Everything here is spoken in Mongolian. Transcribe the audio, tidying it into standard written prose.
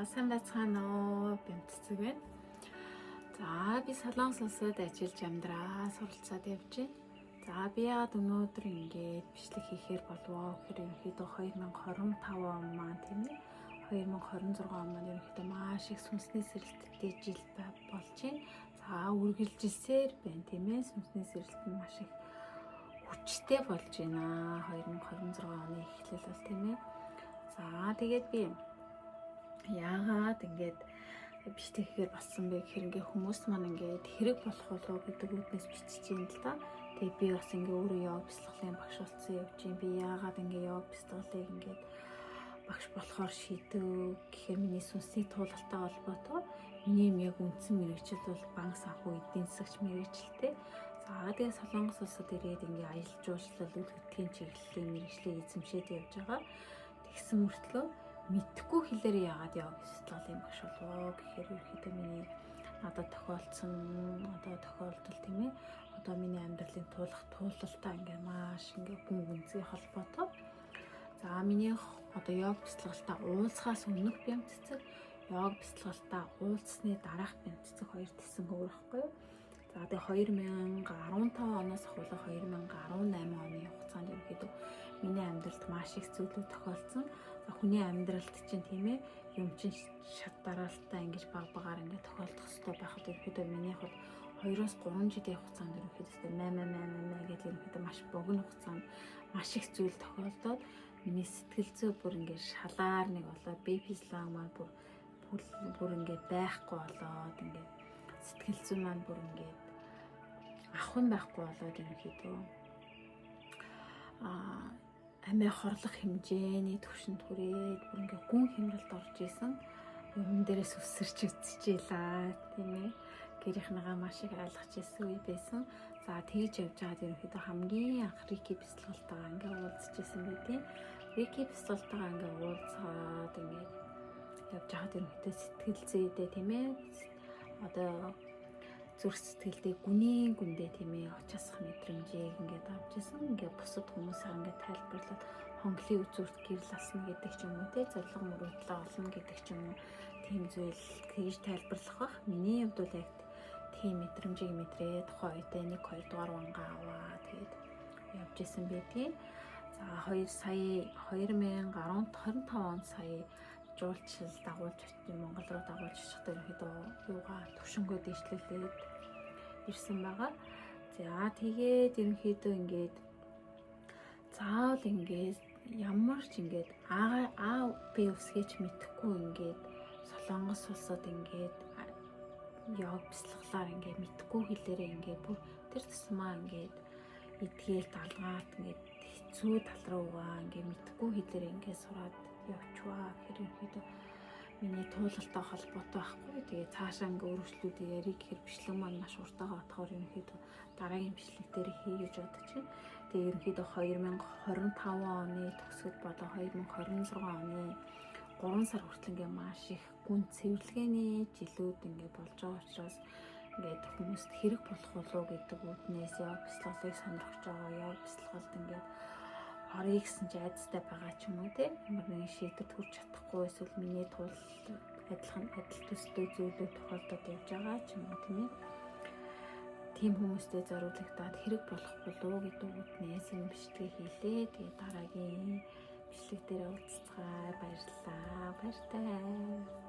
сайн байцгаана уу? Бямцэг байна. За би Солонгос улсад ажиллаж амьдраа суралцаад явж байна. За би яагаад өнөөдөр ингээд бичлэг хийхээр болов гэхээр ерөнхийдөө 2025 он маань тийм ээ 2026 он маань ерөнхийдөө маш их сүнсний сэрэлттэй жил болж байна. За үргэлжилсээр байна тийм ээ сүнсний сэрэлт нь маш их хүчтэй болж байна. 2026 оны эхлэл бол тийм ээ. За тэгээд би яагаад ингээд бичлэгээр болсон бэ гэхээр ингээ хүмүүс маань ингээд хэрэг болох болов гэдэг үднэс бичиж юм л да. Тэгээд би бас ингээ өөрөө йог бяцлаглалын багш болсон явж юм. Би яагаад ингээ йог бяцлаглалыг ингээд багш болохоор шийдэв гэхээр миний сүнсний туулалтай холбоотой. Миний яг үндсэн мэрэгжил бол банк санхүү эдийн засагч мэрэгжилтэй. За тэгээд Солонгос улсад ирээд ингээ аялал жуулчлал үйл хөдлөлийн чиглэлийн мэрэгжлийг эзэмшээд явж байгаа. Тэгсэн мөртлөө мэдхгүй хэлээр яагаад йог бяцлаглалын багш болов гэхээр ерөөхдөө миний надад тохиолдсон тохиолдол тийм ээ одоо миний амьдралын туулалтай ингээ маш ингээ гүн гүнзгий холбоотой. За миний одоо йог бяцлаглалтаа уулзахаас өмнөх бямцэцэг, йог бяцлаглалтаа уулзсны дараах бямцэцэг хоёр тэсэн өөр байхгүй юу? За тэгээ 2015 оноос ахуулах 2018 оны хугацаанд ерөөхдөө миний амьдралд маш их зүйлүүд тохиолдсон. Хүний амьдралд чинь тийм ээ юм чинь шат дараалтаа ингэж багаар ингэ тохиолдох хэрэгтэй байхад ерөөхдөө миний хувьд 2-3 жилийн хугацаанд ерөөхдөө маа гэдэг ерөөхдөө маш богино хугацаанд маш их зүйл тохиолдоод миний сэтгэл зүй бүр ингэ шалаар нэг болоо бэбислаг маань бүр ингэ байхгүй болоод ингэ сэтгэл зүй маань бүр ингэ ахын байхгүй болоод ерөөхдөө амиа хорлох хэмжээний түвшинд хүрээд бүр ингээ гүн хямралд орж исэн. Юм дээрээс өсөрч үзчихлээ тийм ээ. Гэрийнхнийгаа маш их айлгаж исэн үе байсан. За тэгж явж байгаад ерөнхийдөө хамгийн анх Рики бяцлаглалтайгаа ингээ уулзчихсан байдیں۔ Рики бяцлаглалтайгаа ингээ уулзаад ингээ явж байгаад ерөнхийдөө сэтгэл зүйдээ тийм ээ. Одоо зүрх сэтгэлдээ гүндээ тийм ээ очиасах мэдрэмжийг ингээд авч исэн. Ингээд бусад хүмүүсээ ингээд тайлбарлаад хонглын үзүүрт гэрэл асна гэдэг ч юм уу те зориг мөрөөдлөө олно гэдэг ч юм уу тийм зүйл тэгж тайлбарлах бах. Миний хувьд бол яг тийм мэдрэмжийг мэдрээ тухайн үедээ 1-2 дугаар вангаа аваа тэгээд явж исэн байдгийг. За 2025 он сая жуулчлал дагуулж очив Монгол руу дагуулж очихдоо ерөөдөө юугаа төвшөнгөө дэвшлүүлээд ирсэн байгаа. За тэгээд ерөнхийдөө ингээд заавал ингээд ямар ч ингээд аа би үсгэж мэдэхгүй ингээд Солонгос улсад ингээд йог бяцлаглаар ингээд мэдэхгүй хэлээрээ ингээд бүр тэр тусмаа ингээд эдгээл далгаат ингээд хэцүү тал руугаа ингээд мэдэхгүй хэлээрээ ингээд сураад явчваа гэхээр ерөөдөө миний туулалтай холбоотой байхгүй. Тэгээ цаашаа ингээ өөрчлөлтүүдийг ярих гэхээр бичлэг маань маш уртаага отохоор ерөөдөө дараагийн бичлэг дээр хий гэж бодож байна. Тэгээ ерөөдөө 2025 оны төгсгөл болон 2026 оны 3 сар хүртэл ингээ маш их гүн цэвэрлэгээний жилүүд ингээ болж байгаа учраас ингээд хүмүүст хэрэг болох болов гэдэг үднээс йог бяцлаглалыг сонирхож байгаа. Йог бяцлаглалд ингээ орё гэсэн ч айцтай байгаа ч юм уу те ямар нэгэн шийдэд хүрч чадахгүй эсвэл миний тул адил төстэй зүйлүүд тохиолдоод явж байгаа ч юм уу тийм ээ тийм хүмүүстэй зориулагдаад хэрэг болох болов гэдэг үгнээс энэ бичлэгийг хийлээ. Тэгээ дараагийн бичлэг дээр уулзцгаая. Баярлалаа. Баяртай.